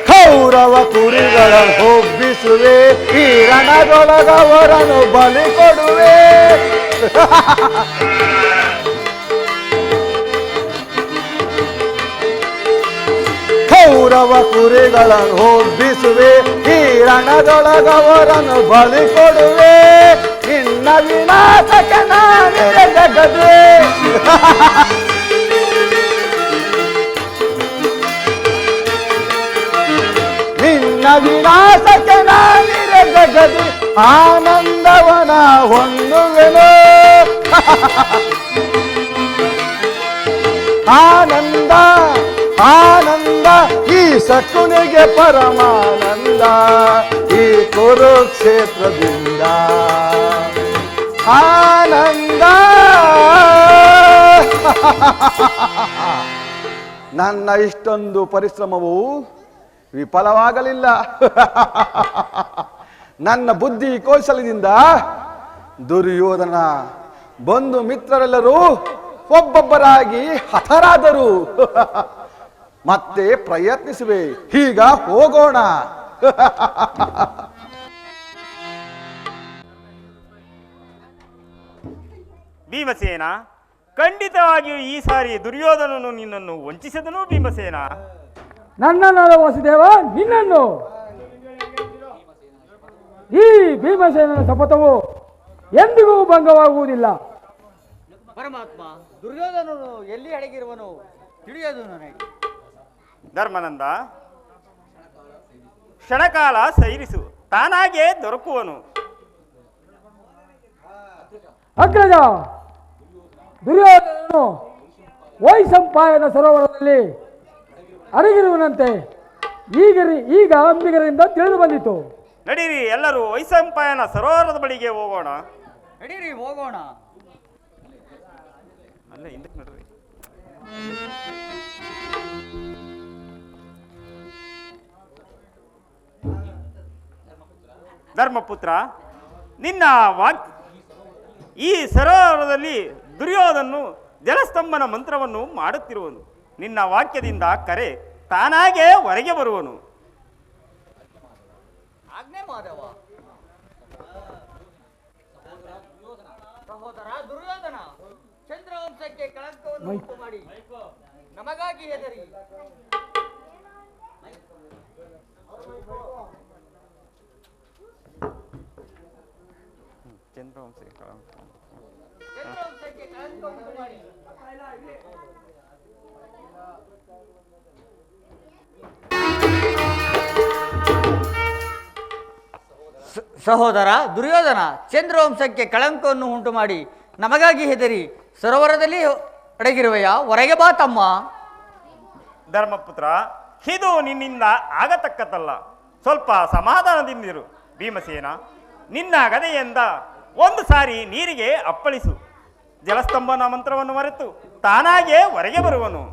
ಕೌರವ ಕುರಿಗಳ ಹೊಬ್ಬಿಸುವೆ ಈ ರಣದೊಳಗವರನ್ನು ಬಲಿ ಕೊಡುವೆ ಕೌರವ ಕುರಿಗಳನ್ನು ಹೊಬ್ಬಿಸುವೆ ಈ ರಣದೊಳಗವರನ್ನು ಬಲಿ ಕೊಡುವೆ ನಿನ್ನ ವಿನಾಶಕ್ಕೆ ನಾನಿರಗದೆ ನಿನ್ನ ವಿನಾಶಕ್ಕೆ ನಾನಿರಗದೆ ಆನಂದವನ ಹೊಂದುವೆನು ಆನಂದ ಆನಂದ ಈ ಶಕುನಿಗೆ ಪರಮಾನಂದ ಈ ಕುರುಕ್ಷೇತ್ರದಿಂದ ಆನಂದ ನನ್ನ ಇಷ್ಟೊಂದು ಪರಿಶ್ರಮವು ವಿಫಲವಾಗಲಿಲ್ಲ ನನ್ನ ಬುದ್ಧಿ ಕೌಶಲ್ಯದಿಂದ ದುರ್ಯೋಧನ ಬಂಧು ಮಿತ್ರರೆಲ್ಲರೂ ಒಬ್ಬೊಬ್ಬರಾಗಿ ಹತರಾದರು ಮತ್ತೆ ಪ್ರಯತ್ನಿಸುವೆ ಈಗ ಹೋಗೋಣ ಭೀಮಸೇನ, ಖಂಡಿತವಾಗಿಯೂ ಈ ಸಾರಿ ದುರ್ಯೋಧನನು ನಿನ್ನನ್ನು ವಂಚಿಸಿದನು. ಭೀಮಸೇನ, ನನ್ನನ್ನು ವಸುದೇವ, ನಿನ್ನನ್ನು ಈ ಭೀಮಸೇನನ ಶಪಥವು ಎಂದಿಗೂ ಭಂಗವಾಗುವುದಿಲ್ಲ. ಪರಮಾತ್ಮ, ದುರ್ಯೋಧನನು ಎಲ್ಲಿ ಅಡಗಿರುವನು ತಿಳಿಯದು ನನಗೆ. ಧರ್ಮನಂದ, ಕ್ಷಣಕಾಲ ಸೈರಿಸು, ತಾನಾಗೇ ದೊರಕುವನು. ಅಗ್ರಜ, ದುರ್ಯೋಧನನು ವೈಶಂಪಾಯನ ಸರೋವರದಲ್ಲಿ ಅಡಗಿರುವನಂತೆ ಈಗ ಅಂಬಿಗರಿಂದ ತಿಳಿದು ಬಂದಿತು. ನಡೀರಿ, ಎಲ್ಲರೂ ವೈಶಂಪಾಯನ ಸರೋವರದ ಬಳಿಗೆ ಹೋಗೋಣ. ನಡೀರಿ, ಹೋಗೋಣ. ಅಲ್ಲ, ಹಿಂದಕ್ಕೆ ನಡ್ರಿ. ಧರ್ಮಪುತ್ರ, ನಿನ್ನ ಈ ಸರೋವರದಲ್ಲಿ ದುರ್ಯೋಧನನು ಜಲಸ್ತಂಭನ ಮಂತ್ರವನ್ನು ಮಾಡುತ್ತಿರುವನು. ನಿನ್ನ ವಾಕ್ಯದಿಂದ ಕರೆ ತಾನಾಗೇ ಹೊರಗೆ ಬರುವನು. ಆಜ್ಞೆ ಮಾಧವ. ಸಹೋದರ ದುರ್ಯೋಧನ ಚಂದ್ರವಂಶಕ್ಕೆ ಕಳಂಕವನ್ನು ಉಂಟು ಮಾಡಿ ನಮಗಾಗಿ ಹೆದರಿ ಚಂದ್ರವಂಶಕ್ಕೆ ಕಳಂಕ ಉಂಟು ಮಾಡಿ ಸಹೋದರ ದುರ್ಯೋಧನ ಚಂದ್ರವಂಶಕ್ಕೆ ಕಳಂಕವನ್ನು ಉಂಟು ಮಾಡಿ ನಮಗಾಗಿ ಹೆದರಿ ಸರೋವರದಲ್ಲಿ ಅಡಗಿರುವೆಯ, ಹೊರಗೆ ಬಾ ತಮ್ಮ. ಧರ್ಮಪುತ್ರ, ಇದು ನಿನ್ನಿಂದ ಆಗತಕ್ಕದ್ದಲ್ಲ. ಸ್ವಲ್ಪ ಸಮಾಧಾನದಿಂದಿರು. ಭೀಮಸೇನ, ನಿನ್ನ ಗದೆಯಿಂದ ಒಂದು ಸಾರಿ ನೀರಿಗೆ ಅಪ್ಪಳಿಸು. ಜಲಸ್ತಂಭನ ಮಂತ್ರವನ್ನು ಮರೆತು ತಾನಾಗೇ ಹೊರಗೆ ಬರುವನು.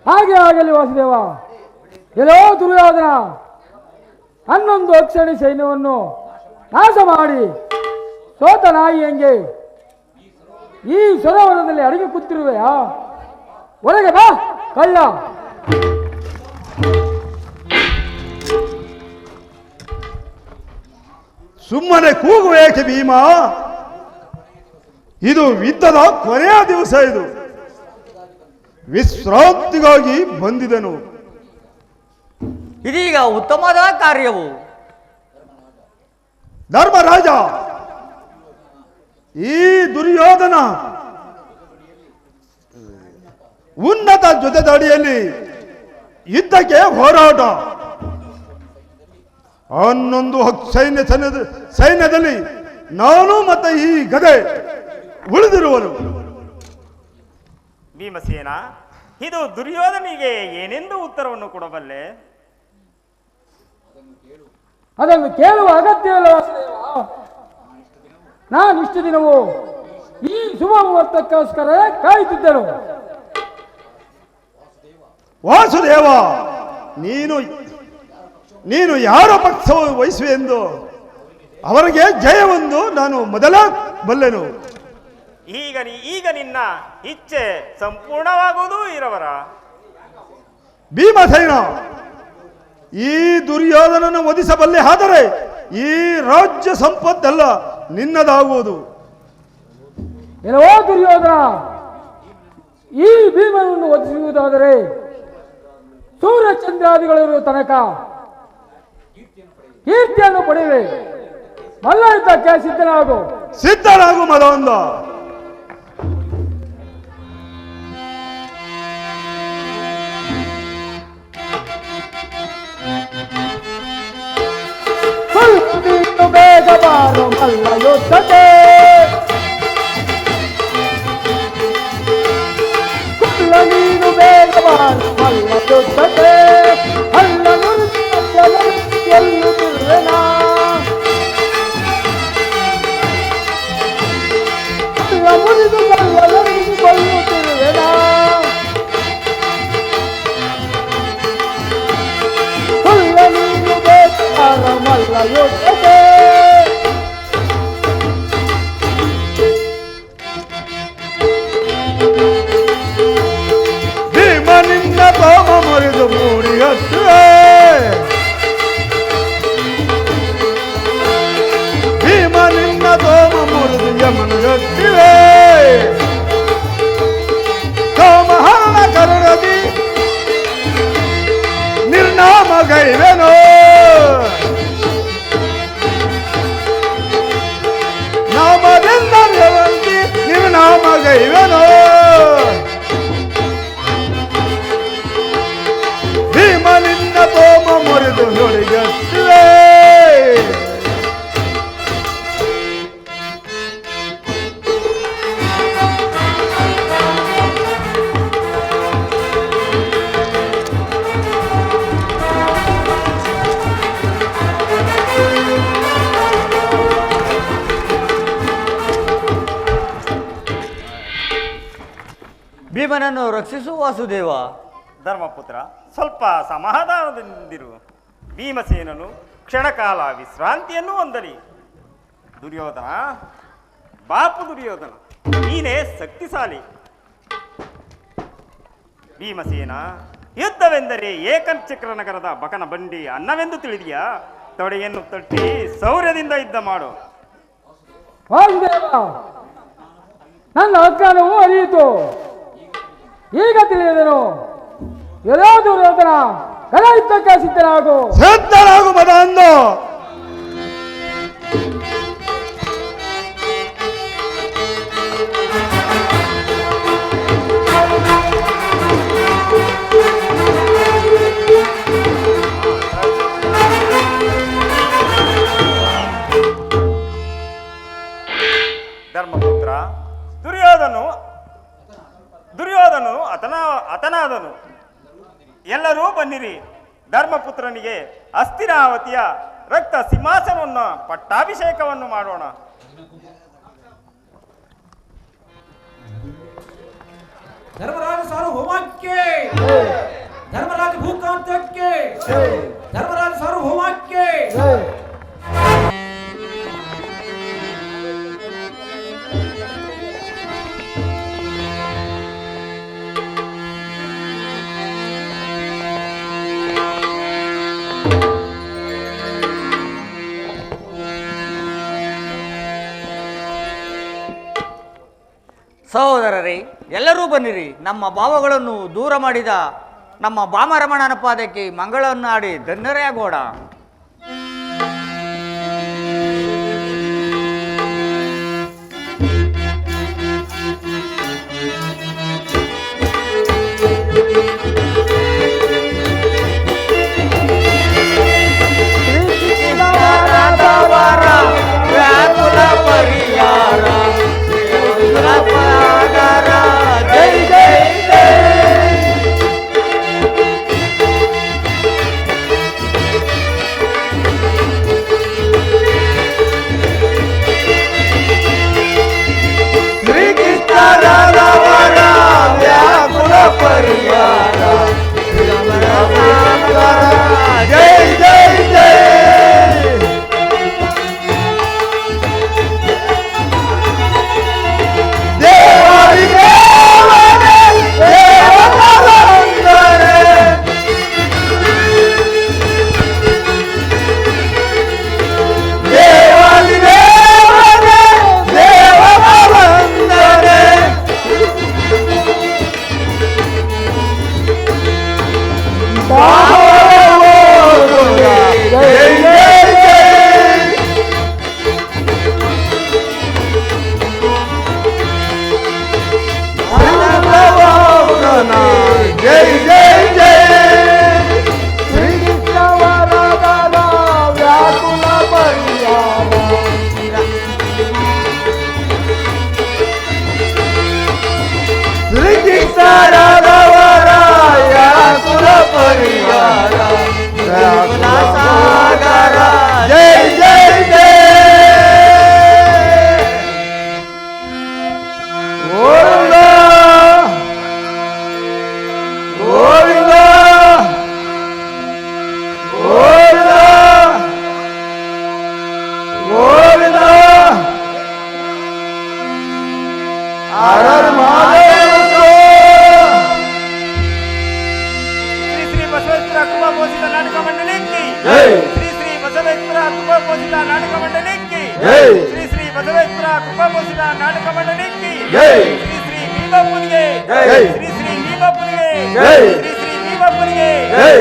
ಹಾಗೆ ಆಗಲಿ ವಾಸುದೇವ. ಎಲ್ಲೋ ದುರ್ಯೋಧನ 11 ಅಕ್ಷಣಿ ಸೈನ್ಯವನ್ನು ನಾಶ ಮಾಡಿ ಸೋತ ನಾಯಿಯಂಗೆ ಈ ಸರೋವರದಲ್ಲಿ ಅಡಗಿ ಕೂತಿರುವೆಯಾ? ಹೊರಗೆ ಬಾ ಕಳ್ಳ. ಸುಮ್ಮನೆ ಕೂಗು ಏಕೆ ಭೀಮ? ಇದು ಯುದ್ಧದ ಕೊನೆಯ ದಿವಸ. ಇದು ವಿಶ್ರಾಂತಿಗಾಗಿ ಬಂದಿದನು. ಇದೀಗ ಉತ್ತಮವಾದ ಕಾರ್ಯವು. ಧರ್ಮರಾಜ, ಈ ದುರ್ಯೋಧನ ಉನ್ನತ ಜೊತೆದಡಿಯಲ್ಲಿ ಯುದ್ಧಕ್ಕೆ ಹೋರಾಟ. 11 ಸೈನ್ಯದಲ್ಲಿ ನಾನು ಮತ್ತೆ ಈ ಗದೆ ಉಳಿದಿರುವನು. ಭೀಮಸೇನ, ಇದು ದುರ್ಯೋಧನಿಗೆ ಏನೆಂದು ಉತ್ತರವನ್ನು ಕೊಡಬಲ್ಲೆ? ಅದನ್ನು ಕೇಳುವ ಅಗತ್ಯವಿಲ್ಲ ವಾಸುದೇವ. ನಾನಿಷ್ಟು ದಿನವೂ ಈ ಶುಭ ಮುಹೂರ್ತಕ್ಕೋಸ್ಕರ ಕಾಯುತ್ತಿದ್ದರು. ವಾಸುದೇವ, ನೀನು ಯಾರ ಪಕ್ಷ ವಹಿಸುವೆ ಎಂದು ಅವರಿಗೆ ಜಯವೊಂದು ನಾನು ಮೊದಲ ಬಲ್ಲೆನು. ಈಗ ನಿನ್ನ ಇಚ್ಛೆ ಸಂಪೂರ್ಣವಾಗುವುದು ಇರವರ. ಭೀಮಸೇನ, ಈ ದುರ್ಯೋಧನನ್ನು ವಧಿಸಬಲ್ಲೆ ಆದರೆ ಈ ರಾಜ್ಯ ಸಂಪತ್ತೆಲ್ಲ ನಿನ್ನದಾಗುವುದು. ಎಲ್ಲವೋ ದುರ್ಯೋಧನ, ಈ ಭೀಮನನ್ನು ವಧಿಸುವುದಾದರೆ ಸೂರ್ಯಚಂದ್ರಾದಿಗಳಿರುವ ತನಕ ಕೀರ್ತಿಯನ್ನು ಪಡೆಯುವೆ. ಮಲ್ಲ ಯುದ್ಧಕ್ಕೆ ಸಿದ್ಧನಾಗು ಮದೊಂದ. ಬೇಗ ಬಾರೋ ಮಲ್ಲ ಯುದ್ಧಕ್ಕೆ, ನೀನು ಬೇಗ ಬಾರೋ ಮಲ್ಲ ಯುದ್ಧಕ್ಕೆ. ಅಲ್ಲ ಗೆಲ್ಲುತ್ತಿರುವೆನಾ, ಅಲ್ಲ ಮುರಿದು ಕೊಲ್ಲುತ್ತಿರುವೆನಾ. ಅಲ್ಲ ನೀನು ಬೇಗ ಬಾರೋ ಮಲ್ಲ ಯುದ್ಧಕ್ಕೆ. ನಿನ್ನ ತೋಮ ಮುರಿದು ಮೂಡಿಗಟ್ಟುವೆ, ಭೀಮ ನಿನ್ನ ತೋಮ ಮುರಿದು ಯಮನಗಟ್ಟಿವೆ. ಸೋಮಹರಣ ಕರುಣದಿ ನಿರ್ನಾಮ ಗೈವೆನೋ, ನಾಮದಿಂದ ನಿರ್ನಾಮ ಗೈವೆನೋ. ಭೀಮ ನಿನ್ನ ತೋಮ ಮುರಿದು ನುಡಿಗಟ್ಟಿವೆ. ಭೀಮನನ್ನು ರಕ್ಷಿಸುವ ವಾಸುದೇವ. ಧರ್ಮಪುತ್ರ, ಸ್ವಲ್ಪ ಸಮಾಧಾನದಿಂದಿರು. ಭೀಮಸೇನನು ಕ್ಷಣಕಾಲ ವಿಶ್ರಾಂತಿಯನ್ನು ಹೊಂದಲಿ. ದುರ್ಯೋಧನ, ಬಾಪು ದುರ್ಯೋಧನ, ನೀನೇ ಶಕ್ತಿಶಾಲಿ. ಭೀಮಸೇನ, ಯುದ್ಧವೆಂದರೆ ಏಕಚಕ್ರ ನಗರದ ಬಕನ ಬಂಡಿ ಅನ್ನವೆಂದು ತಿಳಿದಿಯಾ? ತೊಡೆಯನ್ನು ತಟ್ಟಿ ಶೌರ್ಯದಿಂದ ಯುದ್ಧ ಮಾಡು. ವಾಸುದೇವ, ನನ್ನ ಅಜ್ಞಾನವು ಅರಿಯಿತು. ಈಗ ತಿಳಿಯದನು. ಎಲ್ಲೋ ದುರ್ಯೋಧನ, ಕಲ ಯುದ್ಧಕ್ಕೆ ಸಿದ್ಧನಾಗು ಮದಾಂಧ. ಧರ್ಮಪುತ್ರ, ದುರ್ಯೋಧನು ಅತನಾದನು. ಎಲ್ಲರೂ ಬನ್ನಿರಿ. ಧರ್ಮಪುತ್ರನಿಗೆ ಹಸ್ತಿನಾವತಿಯ ರಕ್ತ ಸಿಂಹಾಸನವನ್ನು ಪಟ್ಟಾಭಿಷೇಕವನ್ನು ಮಾಡೋಣ. ಧರ್ಮರಾಜ ಸಾರ್ವಭೌಮಕ್ಕೆ, ಧರ್ಮರಾಜ ಭೂಕಾಂತಕ್ಕೆ, ಧರ್ಮರಾಜ ಸಾರ್ವಭೌಮಕ್ಕೆ. ಸಹೋದರರೇ, ಎಲ್ಲರೂ ಬನ್ನಿರಿ. ನಮ್ಮ ಭಾವಗಳನ್ನು ದೂರ ಮಾಡಿದ ನಮ್ಮ ಭಾಮರಮಣನ ಪಾದಕ್ಕೆ ಮಂಗಳವನ್ನು ಆಡಿ ಧನ್ಯರೇ ಆಗೋಣ. ಶ್ರೀ ಕೃಪಾಮೋಸಿನ ನಾಟಕ ಮಂಡಳಿಗೆ ಜೈ. ಶ್ರೀ ಶ್ರೀ ಭೀಮಪ್ಪನಿಗೆ ಜೈ. ಶ್ರೀ ಶ್ರೀ ಭೀಮಪ್ಪನಿಗೆ ಜೈ. ಶ್ರೀ ಶ್ರೀ ಭೀಮಪ್ಪನಿಗೆ ಜೈ.